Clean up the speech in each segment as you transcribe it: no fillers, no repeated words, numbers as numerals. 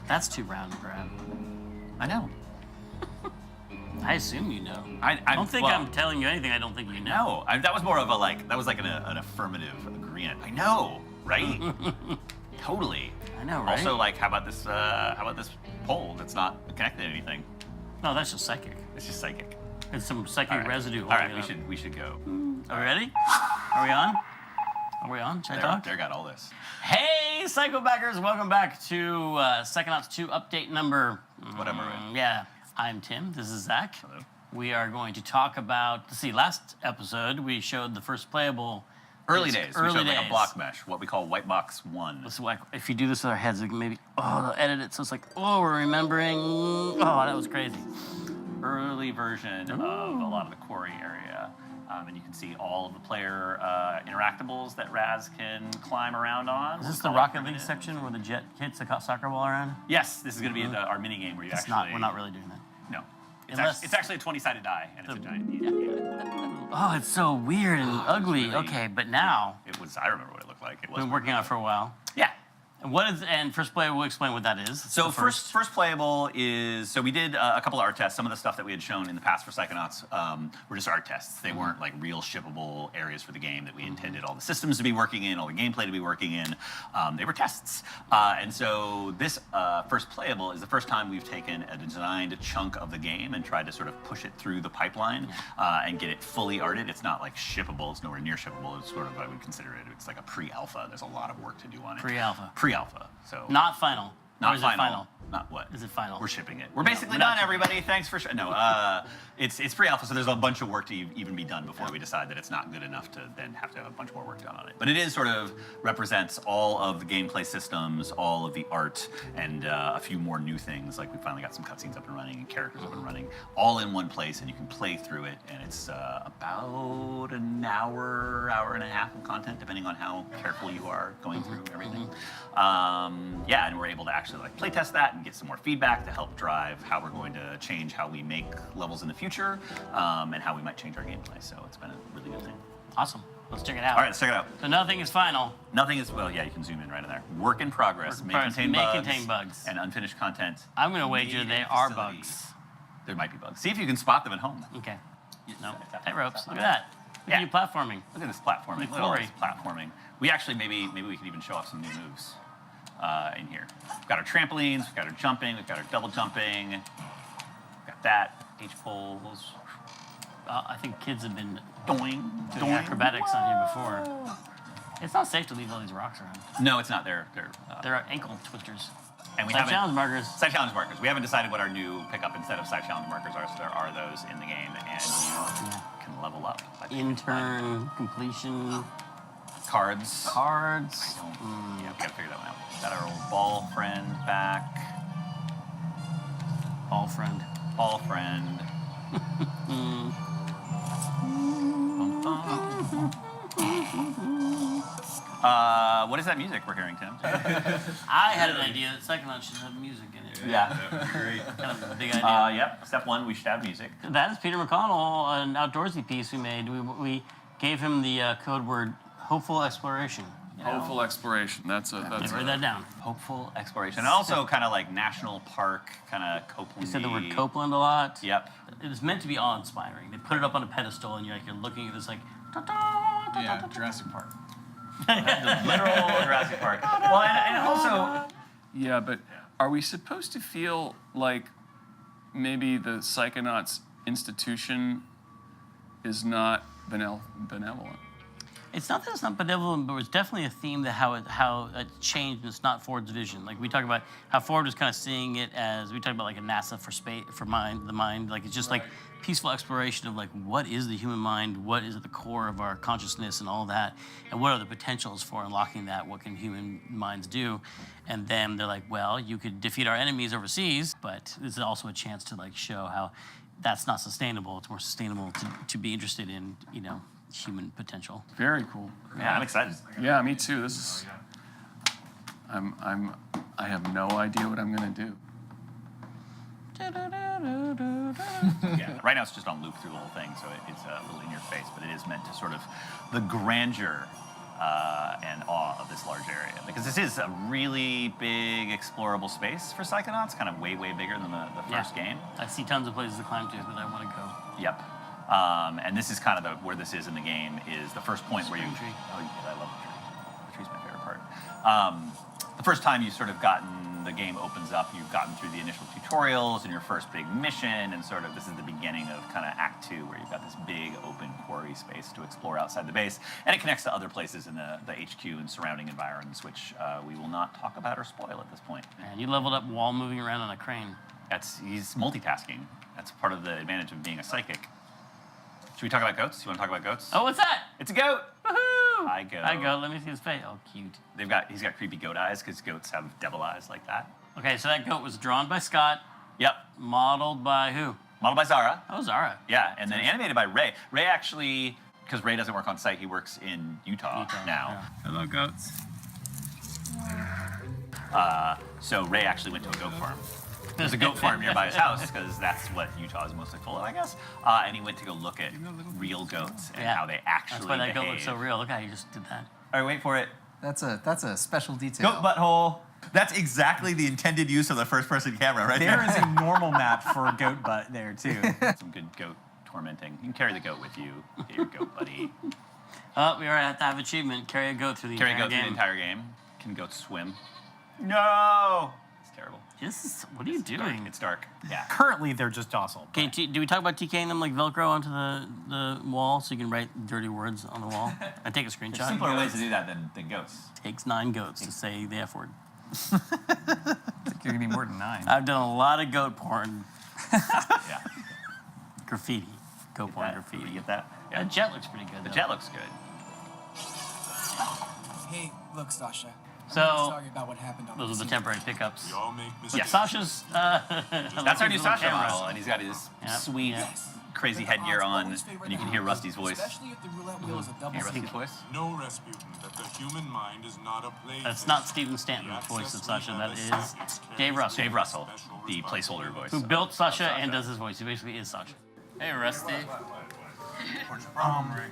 That's too round and grab. I know. I assume you know. I don't think I'm telling you anything I don't think you know. No, that was more of a that was like an affirmative agreement. I know, right? Totally. I know, right? Also, how about this pole that's not connected to anything? No, that's just psychic. It's just psychic. It's some psychic residue. All right, we should go. Are we ready? Are we on? Are we on? Should I talk? There got all this. Hey, Psycho backers! Welcome back to Psychonauts 2 update number. Whatever. Yeah, I'm Tim. This is Zach. Hello. We are going to talk about. Last episode we showed the first playable. Early days. Early we showed days. a block mesh, what we call white box 1. It's like if you do this with our heads, like maybe they'll edit it so it's like we're remembering. Oh, that was crazy. Early version of a lot of the quarry area. And you can see all of the player interactables that Raz can climb around on. Is this the Rocket League section where the jet hits the soccer ball around? Yes, this is going to be our mini game where you We're not really doing that. No. It's actually a 20-sided die, and it's a giant piece. Oh, it's so weird and ugly. Really, okay, but now... I remember what it looked like. It was been working on it for a while. Yeah. And first playable, we'll explain what that is. So first playable is, we did a couple of art tests. Some of the stuff that we had shown in the past for Psychonauts were just art tests. They weren't like real shippable areas for the game that we intended all the systems to be working in, all the gameplay to be working in. They were tests. And so this first playable is the first time we've taken a designed chunk of the game and tried to sort of push it through the pipeline and get it fully arted. It's not like shippable. It's nowhere near shippable. It's sort of, I would consider it, it's like a pre-alpha. There's a lot of work to do on it. Pre-alpha. Pre-alpha. So not final. Not or is final. It final. Not what? Is it final? We're shipping it. We're basically done, everybody. Thanks for no. It's pre-alpha, so there's a bunch of work to even be done before we decide that it's not good enough to then have to have a bunch more work done on it. But it is sort of represents all of the gameplay systems, all of the art, and a few more new things. Like we finally got some cutscenes up and running and characters up and running, all in one place, and you can play through it. And it's about an hour, hour and a half of content, depending on how careful you are going through everything. Yeah, and we're able to actually play test that and get some more feedback to help drive how we're going to change how we make levels in the future and how we might change our gameplay. So it's been a really good thing. Awesome. Let's check it out. All right, let's check it out. So nothing is final. Nothing is, well, yeah, you can zoom in right in there. Work in progress. May contain bugs. And unfinished content. I'm going to wager they are bugs. There might be bugs. See if you can spot them at home. Okay. No. Tight ropes. Look at that. Look at you platforming. Look at this platforming. Look at all this platforming. We actually, maybe we could even show off some new moves in here. We've got our trampolines, we've got our jumping, we've got our double jumping. We've got that. H-poles. I think kids have been doing acrobatics on here before. It's not safe to leave all these rocks around. No, it's not. They're ankle twisters. And we Side challenge markers. Side challenge markers. We haven't decided what our new pickup instead of side challenge markers are, so there are those in the game, and you can level up. Intern, completion. Cards. Yeah, we gotta figure that one out. Got our old ball friend back. Ball friend. What is that music we're hearing, Tim? I had an idea that Psychonauts should have music in it. Yeah. Great. Kind of a big idea. Yep. Step one, we should have music. That is Peter McConnell, an outdoorsy piece we made. We gave him the code word hopeful exploration. Hopeful exploration. That's write that down. Hopeful exploration. And also kind of like national park, kind of Copeland. You said the word Copeland a lot. Yep. It was meant to be awe-inspiring. They put it up on a pedestal, and you're looking at this Jurassic Park. The literal Jurassic Park. Well, and also. Yeah, but are we supposed to feel like maybe the Psychonauts institution is not benevolent? It's not that it's not benevolent, but it's definitely a theme that how it changed, and it's not Ford's vision. Like we talk about how Ford was kind of seeing it as, we talk about like a NASA for space, for the mind. Like it's just like peaceful exploration of like what is the human mind, what is at the core of our consciousness and all that, and what are the potentials for unlocking that, what can human minds do. And then they're like, well, you could defeat our enemies overseas, but this is also a chance to like show how that's not sustainable. It's more sustainable to be interested in, human potential. Very cool. Yeah, I'm excited. Yeah, me too. This is. I have no idea what I'm gonna do. Yeah, right now it's just on loop through the whole thing, so it's a little in your face, but it is meant to sort of the grandeur and awe of this large area. Because this is a really big explorable space for Psychonauts, kind of way, way bigger than the first game. I see tons of places to climb to that I want to go. Yep. And this is kind of where this is in the game, is the first point where you... Tree. Oh, yeah, I love the tree. The tree's my favorite part. The first time you sort of the game opens up, you've gotten through the initial tutorials and your first big mission, and sort of this is the beginning of kind of Act 2, where you've got this big open quarry space to explore outside the base, and it connects to other places in the HQ and surrounding environs, which we will not talk about or spoil at this point. And you leveled up while moving around on a crane. He's multitasking. That's part of the advantage of being a psychic. Should we talk about goats? You want to talk about goats? Oh, what's that? It's a goat! Woohoo! Hi, goat. Hi, goat. Let me see his face. Oh, cute. He's got creepy goat eyes, because goats have devil eyes like that. Okay, so that goat was drawn by Scott, Yep. modeled by who? Modeled by Zara. Oh, Zara. Yeah, and then animated by Ray. Ray actually, because Ray doesn't work on site, he works in Utah now. Yeah. Hello, goats. So Ray actually went to a goat farm. There's a goat farm nearby his house, because that's what Utah is mostly full of, I guess. And he went to go look at real goats and how they actually That's why that behave. goat looks so real. Look how you just did that. All right, wait for it. That's a special detail. Goat butthole. That's exactly the intended use of the first-person camera, right there. There is a normal map for goat butt there, too. Some good goat tormenting. You can carry the goat with you. Get your goat buddy. Oh, we already have to have achievement. Carry a goat through the Carry a entire goat through the game. entire game. Can goats swim? No! It's terrible. What are you doing? It's dark. Yeah. Currently, they're just docile. Okay, do we talk about TKing them like Velcro onto the wall so you can write dirty words on the wall? And take a screenshot. There's simpler ways to do that than goats. Takes 9 goats to say the F word. I think you're gonna need more than 9. I've done a lot of goat porn Yeah. graffiti. Goat porn You graffiti. get that? That jet looks pretty good. The though. jet looks good. Hey, look, Sasha. So, Sorry about what happened on those are the temporary pickups. We all make Yeah, mistakes. Sasha's. That's our new Sasha model, and he's got his Yep. sweet, Yes. crazy But the headgear odds on, always favor and you the can hear house, Rusty's voice. Especially if the roulette wheel is a double Hear Rusty's zero. voice? No, Rasputin, that the human mind is not a plaything. That's not Stephen Stanton's voice of Sasha. That is Dave Russell, Dave Russell, the placeholder voice. who built Sasha and does his voice. He basically is Sasha. Hey, Rusty.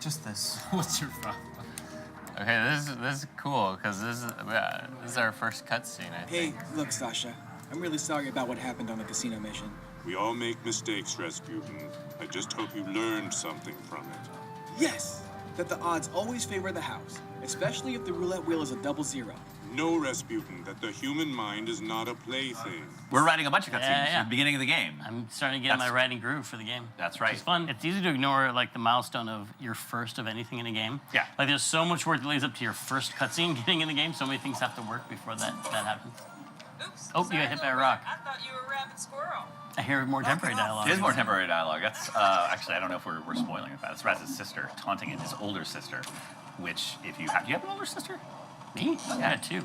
Just this. What's your problem? Okay, this is cool because this is our first cutscene. I Hey, think. look, Sasha. I'm really sorry about what happened on the casino mission. We all make mistakes, Rasputin. I just hope you learned something from it. Yes, that the odds always favor the house, especially if the roulette wheel is a double zero. No, Rasputin, that the human mind is not a plaything. We're writing a bunch of cutscenes Yeah. at the beginning of the game. I'm starting to get in my writing groove for the game. That's It's right. fun. It's easy to ignore like the milestone of your first of anything in a game. Yeah. Like there's so much work that leads up to your first cutscene getting in the game. So many things have to work before that happens. Oops. Oh, you got hit by a rock. I thought you were a rabbit squirrel. I hear more temporary dialogue. It is more temporary dialogue. That's actually, I don't know if we're spoiling it. That's Raz's sister taunting his older sister, which if you have, do you have an older sister? Me? Yeah, 2.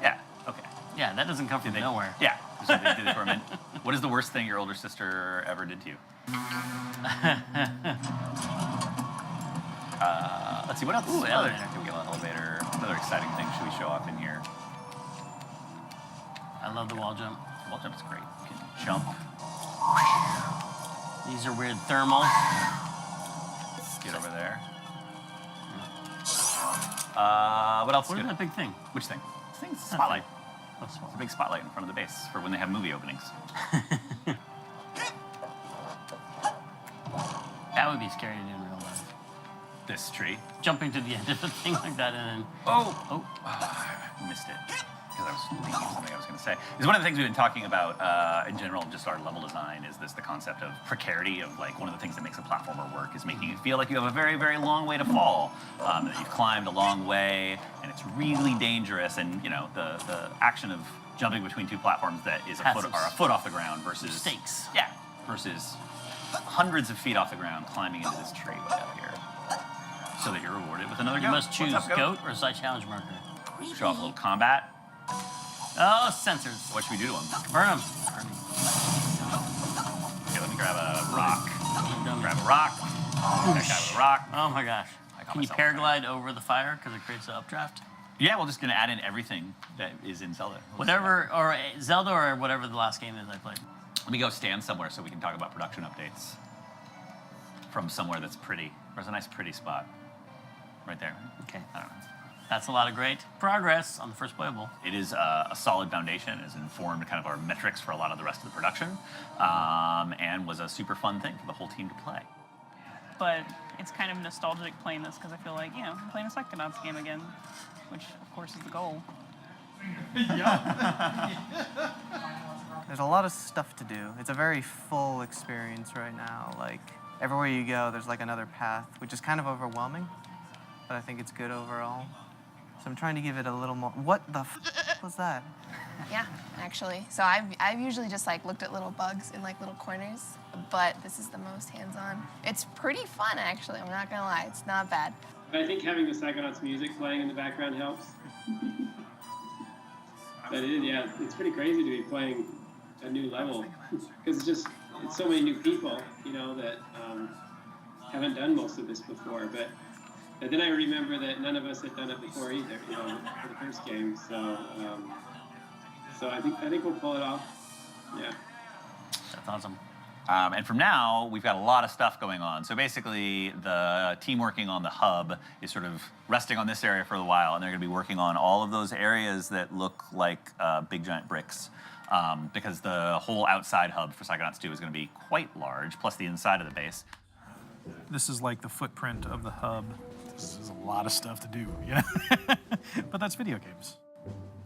Yeah. Okay. Yeah, that doesn't come from nowhere. Yeah. So they did it for a minute. What is the worst thing your older sister ever did to you? Let's see, what else? Ooh, What other- elevator. Can we get an elevator? What other exciting thing should we show off in here? I love the wall jump. Wall jump's great. You can jump. These are weird thermals. Get over there. What else? What is good? that big thing? Which thing? This thing's a spotlight. What's It's a big spotlight in front of the base for when they have movie openings. That would be scary to do in real life. This tree. Jumping to the end of a thing like that and then Oh! Missed it. Because I was thinking of something I was going to say. Is one of the things we've been talking about in general, just our level design, is the concept of precarity of like one of the things that makes a platformer work is making you feel like you have a very, very long way to fall. That you've climbed a long way and it's really dangerous. And you know the action of jumping between 2 platforms that is a foot off the ground versus stakes. Yeah, versus hundreds of feet off the ground climbing into this tree way up here, so that you're rewarded with another You goat. must choose What's up, goat or side challenge marker. Show off a little combat. Oh, sensors. What should we do to him? Burn them. Okay, let me grab a rock. Grab a rock. That guy with a rock. Oh my gosh. I got Can you myself paraglide over the fire because it creates an updraft? Yeah, we're just gonna add in everything that is in Zelda. Whatever, or Zelda or whatever the last game is I played. Let me go stand somewhere so we can talk about production updates from somewhere that's pretty. There's a nice pretty spot right there. Okay. I don't know. That's a lot of great progress on the first playable. It is a solid foundation. It has informed kind of our metrics for a lot of the rest of the production, and was a super fun thing for the whole team to play. But it's kind of nostalgic playing this because I feel like, I'm playing a Psychonauts game again, which of course is the goal. There's a lot of stuff to do. It's a very full experience right now. Like, everywhere you go, there's like another path, which is kind of overwhelming, but I think it's good overall. So I'm trying to give it a little more. What the was that? Yeah, actually. So I've usually just like looked at little bugs in like little corners, but this is the most hands-on. It's pretty fun, actually. I'm not gonna lie. It's not bad. I think having the Psychonauts music playing in the background helps. But it's pretty crazy to be playing a new level because it's so many new people, that haven't done most of this before. But then I remember that none of us had done it before either, for the first game. So I think we'll pull it off. Yeah. That's awesome. And from now, we've got a lot of stuff going on. So basically, the team working on the hub is sort of resting on this area for a while, and they're going to be working on all of those areas that look like big giant bricks. Because the whole outside hub for Psychonauts 2 is going to be quite large, plus the inside of the base. This is like the footprint of the hub. This is a lot of stuff to do, But that's video games.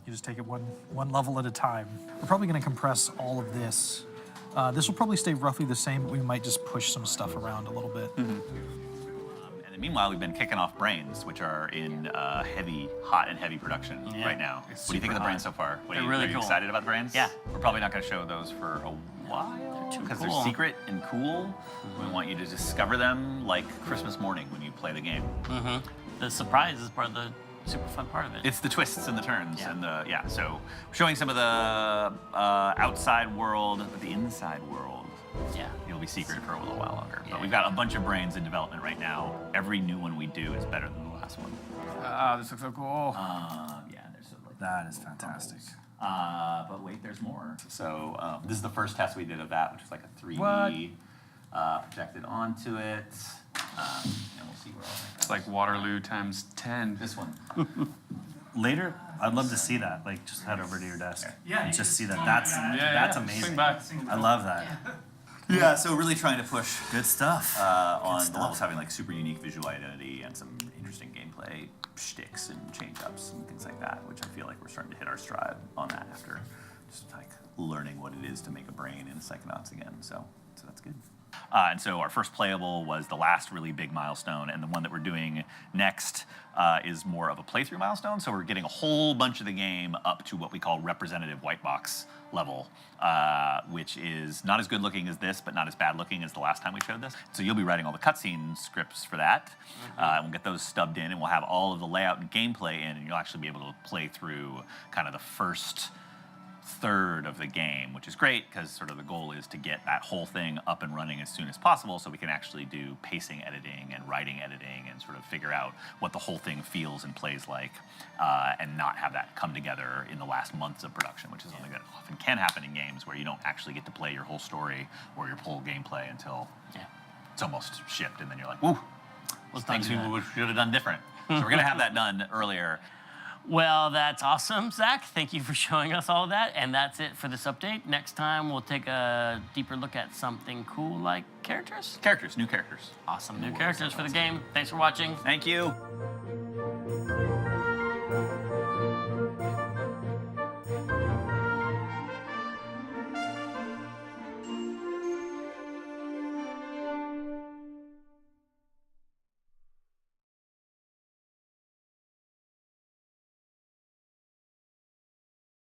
You just take it one level at a time. We're probably going to compress all of this. This will probably stay roughly the same, but we might just push some stuff around a little bit. And then meanwhile, we've been kicking off Brains, which are in hot and heavy production right now. What do you think of the Brains so far? They're really are you cool. excited about the Brains? Yeah. We're probably not going to show those for a while because they're secret and cool. We want you to discover them like Christmas morning when you play the game. The surprise is part of the super fun part of it. It's the twists and the turns and so showing some of the outside world, but the inside world, it'll be secret for a little while longer. But we've got a bunch of Brains in development right now. Every new one we do is better than the last one. This looks so cool. There's That is fantastic. but wait, there's more. So this is the first test we did of that, which is like a 3D projected onto it. And we'll see where all that It's like Waterloo times 10. This one. Later, I'd love to see that. Like, just head over to your desk and just see that. That's amazing. Swing back. I love that. Yeah, so really trying to push Good stuff. on the levels having like super unique visual identity and some interesting gameplay shticks and change-ups and things like that, which I feel like we're starting to hit our stride on that after just like learning what it is to make a brain in Psychonauts again. So that's good. And so our first playable was the last really big milestone, and the one that we're doing next is more of a playthrough milestone. So we're getting a whole bunch of the game up to what we call representative white box level, which is not as good looking as this, but not as bad looking as the last time we showed this. So you'll be writing all the cutscene scripts for that. And we'll get those stubbed in, and we'll have all of the layout and gameplay in, and you'll actually be able to play through kind of the first third of the game, which is great because sort of the goal is to get that whole thing up and running as soon as possible so we can actually do pacing editing and writing editing and sort of figure out what the whole thing feels and plays like, and not have that come together in the last months of production, which is something that often can happen in games where you don't actually get to play your whole story or your whole gameplay until it's almost shipped, and then you're like, woo, things we should have done different. So we're going to have that done earlier. Well, that's awesome, Zach. Thank you for showing us all that. And that's it for this update. Next time, we'll take a deeper look at something cool like characters. New characters. Awesome, new characters for the game. Thanks for watching. Thank you.